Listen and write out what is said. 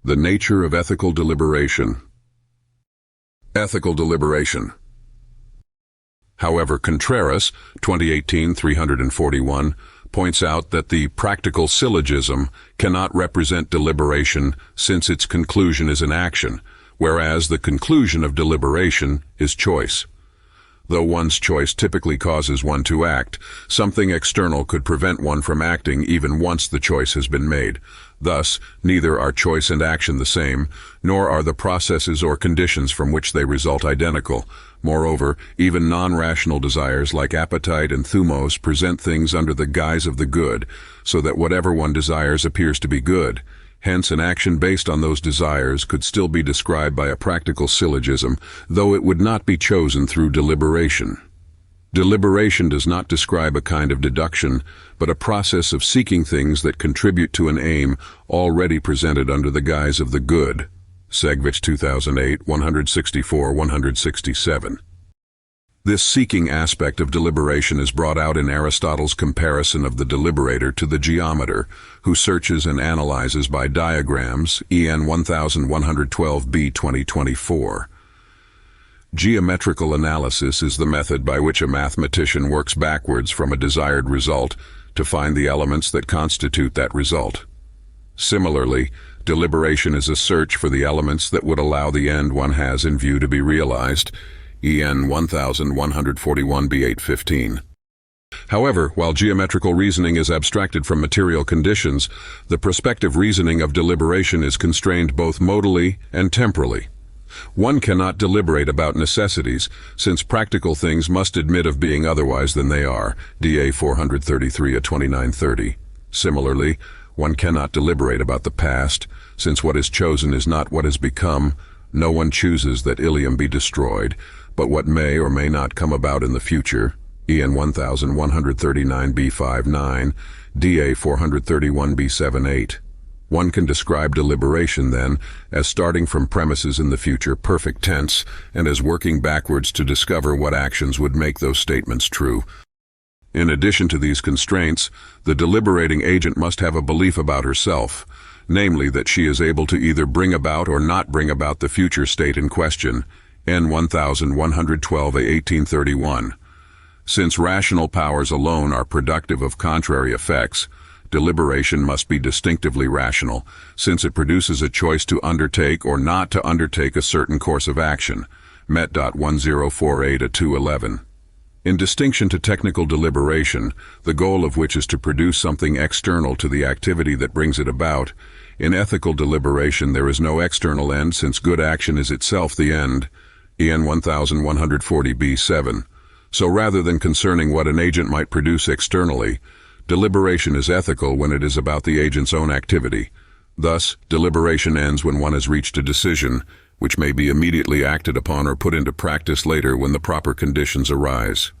The nature of ethical deliberation. Ethical deliberation. However, Contreras, 2018, 341, points out that the practical syllogism cannot represent deliberation since its conclusion is an action, whereas the conclusion of deliberation is choice. Though one's choice typically causes one to act, something external could prevent one from acting even once the choice has been made. Thus, neither are choice and action the same, nor are the processes or conditions from which they result identical. Moreover, even non-rational desires like appetite and thumos present things under the guise of the good, so that whatever one desires appears to be good. Hence, an action based on those desires could still be described by a practical syllogism, though it would not be chosen through deliberation. Deliberation does not describe a kind of deduction, but a process of seeking things that contribute to an aim already presented under the guise of the good. Segvich 2008, 164-167. This seeking aspect of deliberation is brought out in Aristotle's comparison of the deliberator to the geometer, who searches and analyzes by diagrams, EN 1112b 2024. Geometrical analysis is the method by which a mathematician works backwards from a desired result to find the elements that constitute that result. Similarly, deliberation is a search for the elements that would allow the end one has in view to be realized, EN 1141b 815. However, while geometrical reasoning is abstracted from material conditions, the prospective reasoning of deliberation is constrained both modally and temporally. One cannot deliberate about necessities, since practical things must admit of being otherwise than they are, DA 433 at 2930. Similarly, one cannot deliberate about the past, since what is chosen is not what has become. No one chooses that Ilium be destroyed, but what may or may not come about in the future, EN 1139b 59, DA 431b 78. One can describe deliberation, then, as starting from premises in the future, perfect tense, and as working backwards to discover what actions would make those statements true. In addition to these constraints, the deliberating agent must have a belief about herself, namely that she is able to either bring about or not bring about the future state in question, N 1112 a 1831. Since rational powers alone are productive of contrary effects, deliberation must be distinctively rational, since it produces a choice to undertake or not to undertake a certain course of action, Met. 1048 a 211. In distinction to technical deliberation, the goal of which is to produce something external to the activity that brings it about, in ethical deliberation there is no external end, since good action is itself the end, EN 1140b 7. So rather than concerning what an agent might produce externally, deliberation is ethical when it is about the agent's own activity. Thus, deliberation ends when one has reached a decision, which may be immediately acted upon or put into practice later when the proper conditions arise.